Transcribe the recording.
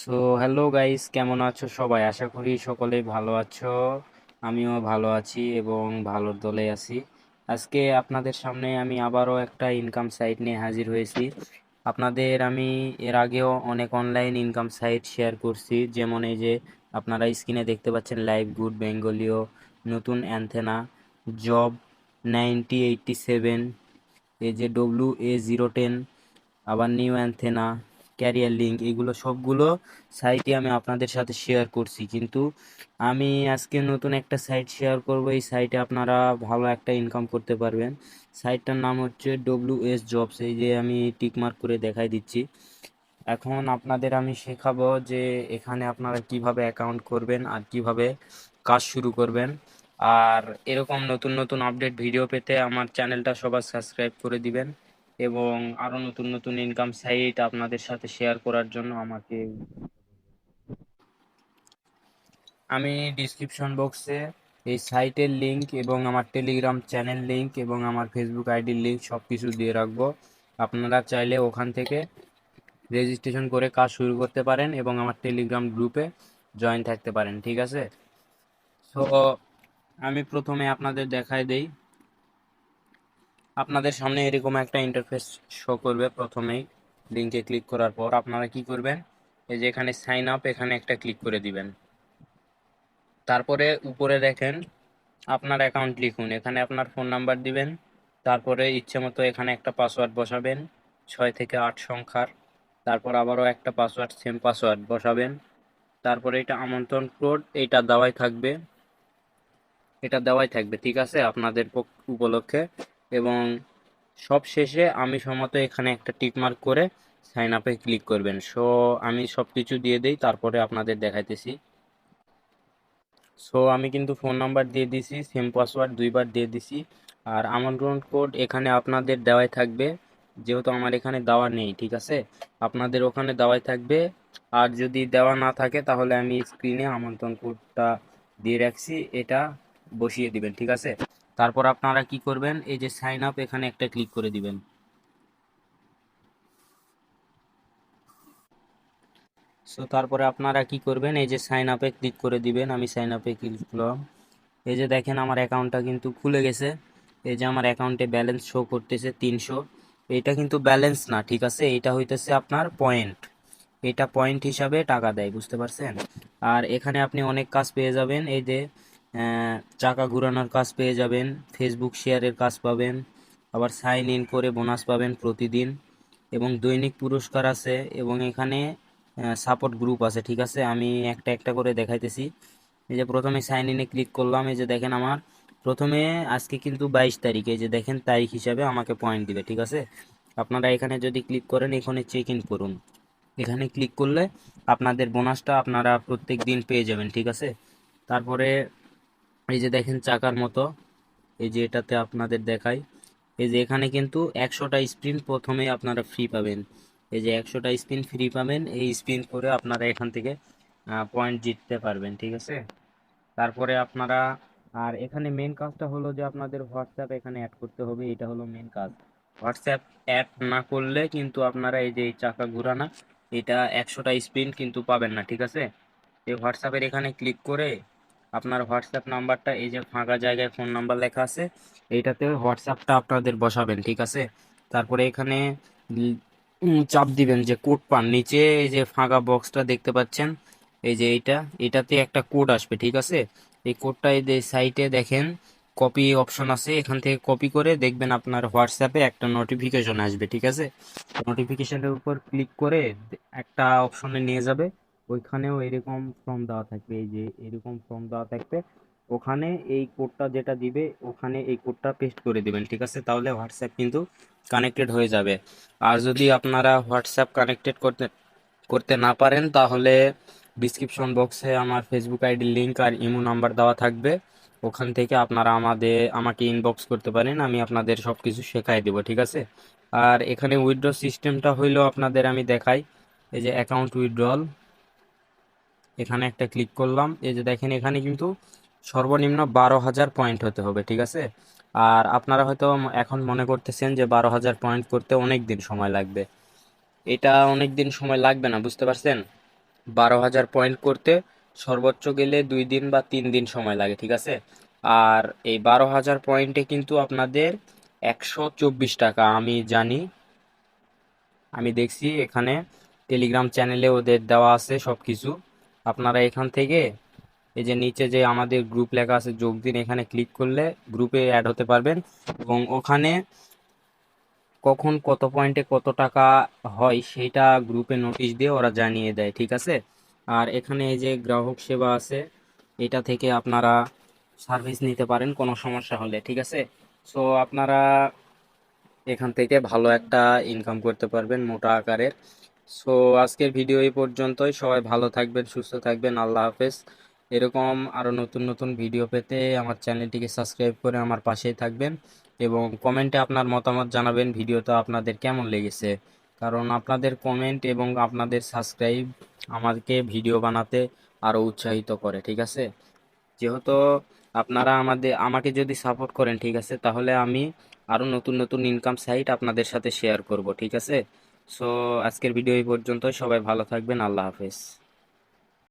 So hello guys, কেমন আছো সবাই? আশা করি সকলেই ভালো আছো। আমিও ভালো আছি এবং ভালোর দলে আছি। আজকে আপনাদের সামনে আমি আবারও একটা ইনকাম সাইট নিয়ে হাজির হয়েছি। আপনাদের আমি এর আগেও অনেক অনলাইন ইনকাম সাইট শেয়ার করছি, যেমন এই যে আপনারা স্ক্রিনে দেখতে পাচ্ছেন লাইভ গুড বেঙ্গলিও, নতুন অ্যান্থেনা, জব 9087, এই যে WA010, আবার নিউ অ্যান্থেনা, ক্যারিয়ার লিঙ্ক, এগুলো সবগুলো সাইটই আমি আপনাদের সাথে শেয়ার করছি। কিন্তু আমি আজকে নতুন একটা সাইট শেয়ার করব। এই সাইটে আপনারা ভালো একটা ইনকাম করতে পারবেন। সাইটটার নাম হচ্ছে WS জবস। এই যে আমি টিক মার্ক করে দেখাই দিচ্ছি। এখন আপনাদের আমি শেখাবো যে এখানে আপনারা কিভাবে অ্যাকাউন্ট করবেন আর কিভাবে কাজ শুরু করবেন। আর এরকম নতুন নতুন আপডেট ভিডিও পেতে আমার চ্যানেলটা সবাই সাবস্ক্রাইব করে দিবেন এবং আরো নতুন নতুন ইনকাম সাইট আপনাদের সাথে শেয়ার করার জন্য আমাকে আমি ডিসক্রিপশন বক্সে এই সাইটের লিংক এবং আমার টেলিগ্রাম চ্যানেল লিংক এবং আমার ফেসবুক আইডির লিংক সব কিছু দিয়ে রাখবো। আপনারা চাইলে ওখান থেকে রেজিস্ট্রেশন করে কাজ শুরু করতে পারেন এবং আমার টেলিগ্রাম গ্রুপে জয়েন থাকতে পারেন, ঠিক আছে? সো আমি প্রথমে আপনাদের দেখাই দেই। আপনাদের সামনে এরকম একটা ইন্টারফেস শো করবে। প্রথমেই লিংকে ক্লিক করার পর আপনারা কি করবেন, এই যে এখানে সাইন আপ, এখানে একটা ক্লিক করে দিবেন। তারপরে উপরে দেখেন আপনার অ্যাকাউন্ট লিখুন, এখানে আপনার ফোন নাম্বার দিবেন। তারপরে ইচ্ছে মতো এখানে একটা পাসওয়ার্ড বসাবেন, 6 থেকে 8 সংখ্যার। তারপর আবারও একটা পাসওয়ার্ড, সেম পাসওয়ার্ড বসাবেন। তারপরে এটা আমন্ত্রণ কোড, এটা দেওয়াই থাকবে, ঠিক আছে, আপনাদের উপলক্ষে। এবং সব শেষে আমি সম্মত এখানে একটা টিক মার্ক করে সাইন আপে ক্লিক করবেন। সো আমি সব কিছু দিয়ে দেই, তারপরে আপনাদের দেখাইতেছি। সো আমি কিন্তু ফোন নাম্বার দিয়ে দিছি, সেম পাসওয়ার্ড 2বার দিয়ে দিছি। আর আমন্ত্রণ কোড এখানে আপনাদের দেওয়াই থাকবে, যেহেতু আমার এখানে দেওয়া নেই, ঠিক আছে, আপনাদের ওখানে দেওয়াই থাকবে। আর যদি দেওয়া না থাকে তাহলে আমি স্ক্রিনে আমন্ত্রণ কোডটা দিয়ে রাখছি, এটা বসিয়ে দিবেন, ঠিক আছে। তারপর আপনারা কি করবেন, এই যে সাইন আপ, এখানে একটা ক্লিক করে দিবেন। সো তারপরে আপনারা কি করবেন, এই যে সাইন আপে ক্লিক করে দিবেন। আমি সাইন আপে ক্লিক করলাম। এই যে দেখেন আমার অ্যাকাউন্টটা কিন্তু খুলে গেছে। এই যে আমার অ্যাকাউন্টে ব্যালেন্স শো করতেছে 300। এটা কিন্তু ব্যালেন্স না, ঠিক আছে, এটা হইতেছে আপনার পয়েন্ট। এটা পয়েন্ট হিসাবে টাকা দেয়, বুঝতে পারছেন? আর এখানে আপনি অনেক কাজ পেয়ে যাবেন। এই যে চাকা ঘোরানোর কাজ পেয়ে যাবেন, ফেসবুক শেয়ারের কাজ পাবেন, আবার সাইন ইন করে বোনাস পাবেন প্রতিদিন, এবং দৈনিক পুরস্কার আছে, এবং এখানে সাপোর্ট গ্রুপ আছে, ঠিক আছে। আমি একটা একটা করে দেখাইতেছি। এই যে প্রথমে সাইন ইনে ক্লিক করলাম। এই যে দেখেন আমার প্রথমে আজকে কিন্তু 22 তারিখ, এই যে দেখেন তারিখ হিসাবে আমাকে পয়েন্ট দিবে, ঠিক আছে। আপনারা এখানে যদি ক্লিক করেন, এখানে চেক ইন করুন, এখানে ক্লিক করলে আপনাদের বোনাসটা আপনারা প্রত্যেক দিন পেয়ে যাবেন, ঠিক আছে। তারপরে এই যে দেখেন চাকার মতো, এই যে এটাতে আপনাদের দেখাই, এই যে এখানে কিন্তু 100টা স্পিন প্রথমে আপনারা ফ্রি পাবেন। এই যে 100টা স্পিন ফ্রি পাবেন, এই স্পিন করে আপনারা এখান থেকে পয়েন্ট জিততে পারবেন, ঠিক আছে। তারপরে আপনারা, আর এখানে মেন কাজটা হলো যে আপনাদের হোয়াটসঅ্যাপ এখানে অ্যাড করতে হবে, এটা হলো মেন কাজ। হোয়াটসঅ্যাপ অ্যাড না করলে কিন্তু আপনারা এই যে এই চাকা ঘোরানা, এটা 100টা স্পিন কিন্তু পাবেন না, ঠিক আছে। এই হোয়াটসঅ্যাপের এখানে ক্লিক করে আপনার হোয়াটসঅ্যাপ নাম্বারটা, এই যে ফাঁকা জায়গায় ফোন নাম্বার লেখা আছে, এইটাতে হোয়াটসঅ্যাপটা আপনাদের বসাবেন, ঠিক আছে। তারপরে এখানে চাপ দিবেন যে কোড পান, নিচে এই যে ফাঁকা বক্সটা দেখতে পাচ্ছেন, এই যে এটাতে একটা কোড আসবে, ঠিক আছে। এই কোডটা এই যে সাইটে দেখেন কপি অপশন আছে, এখান থেকে কপি করে দেখবেন আপনার হোয়াটসঅ্যাপে একটা নোটিফিকেশন আসবে, ঠিক আছে। নোটিফিকেশনের উপর ক্লিক করে একটা অপশনে নিয়ে যাবে, ওইখানেও এরকম ফর্ম দেওয়া থাকবে, এই যে এরকম ফর্ম দেওয়া থাকবে। ওখানে এই কোডটা যেটা দিবে, ওখানে এই কোডটা পেস্ট করে দিবেন, ঠিক আছে, তাহলে হোয়াটসঅ্যাপ কিন্তু কানেক্টেড হয়ে যাবে। আর যদি আপনারা হোয়াটসঅ্যাপ কানেক্টেড করতে করতে না পারেন, তাহলে ডিসক্রিপশন বক্সে আমার ফেসবুক আইডির লিংক আর ইমো নাম্বার দেওয়া থাকবে, ওখান থেকে আপনারা আমাকে ইনবক্স করতে পারেন, আমি আপনাদের সব কিছু শেখাই দেবো, ঠিক আছে। আর এখানে উইথড্র সিস্টেমটা হইলো আপনাদের আমি দেখাই। এই যে অ্যাকাউন্ট উইথড্রল, এখানে একটা ক্লিক করলাম। এই যে দেখেন এখানে কিন্তু সর্বনিম্ন 12,000 পয়েন্ট হতে হবে, ঠিক আছে। আর আপনারা হয়তো এখন মনে করতেছেন যে 12,000 পয়েন্ট করতে অনেক দিন সময় লাগবে। এটা অনেক দিন সময় লাগবে না, বুঝতে পারছেন। 12,000 পয়েন্ট করতে সর্বোচ্চ গেলে 2 দিন বা 3 দিন সময় লাগে, ঠিক আছে। আর এই 12,000 পয়েন্টে কিন্তু আপনাদের 124 টাকা, আমি জানি, আমি দেখছি এখানে টেলিগ্রাম চ্যানেলে ওদের দেওয়া আছে সব কিছু। আপনারা এখান থেকে এই যে নিচে যে আমাদের গ্রুপ লেখা আছে যোগ দিন, এখানে ক্লিক করলে গ্রুপে অ্যাড হতে পারবেন এবং ওখানে কখন কত পয়েন্টে কত টাকা হয় সেটা গ্রুপে নোটিশ দিয়ে ওরা জানিয়ে দেয়, ঠিক আছে। আর এখানে এই যে গ্রাহক সেবা আছে, এটা থেকে আপনারা সার্ভিস নিতে পারেন কোনো সমস্যা হলে, ঠিক আছে। সো আপনারা এখান থেকে ভালো একটা ইনকাম করতে পারবেন মোটা আকারের। সো আজকের ভিডিও এই পর্যন্তই, সবাই ভালো থাকবেন, সুস্থ থাকবেন, আল্লাহ হাফেজ। এরকম আরো নতুন নতুন ভিডিও পেতে আমার চ্যানেলটিকে সাবস্ক্রাইব করে আমার পাশেই থাকবেন এবং কমেন্টে আপনার মতামত জানাবেন ভিডিওটা আপনাদের কেমন লেগেছে, কারণ আপনাদের কমেন্ট এবং আপনাদের সাবস্ক্রাইব আমাকে ভিডিও বানাতে আরো উৎসাহিত করে, ঠিক আছে। যেহেতু আপনারা আমাকে যদি সাপোর্ট করেন, ঠিক আছে, তাহলে আমি আরো নতুন নতুন ইনকাম সাইট আপনাদের সাথে শেয়ার করব, ঠিক আছে। সো আজকের ভিডিও এই পর্যন্ত, সবাই ভালো থাকবেন, আল্লাহ হাফেজ।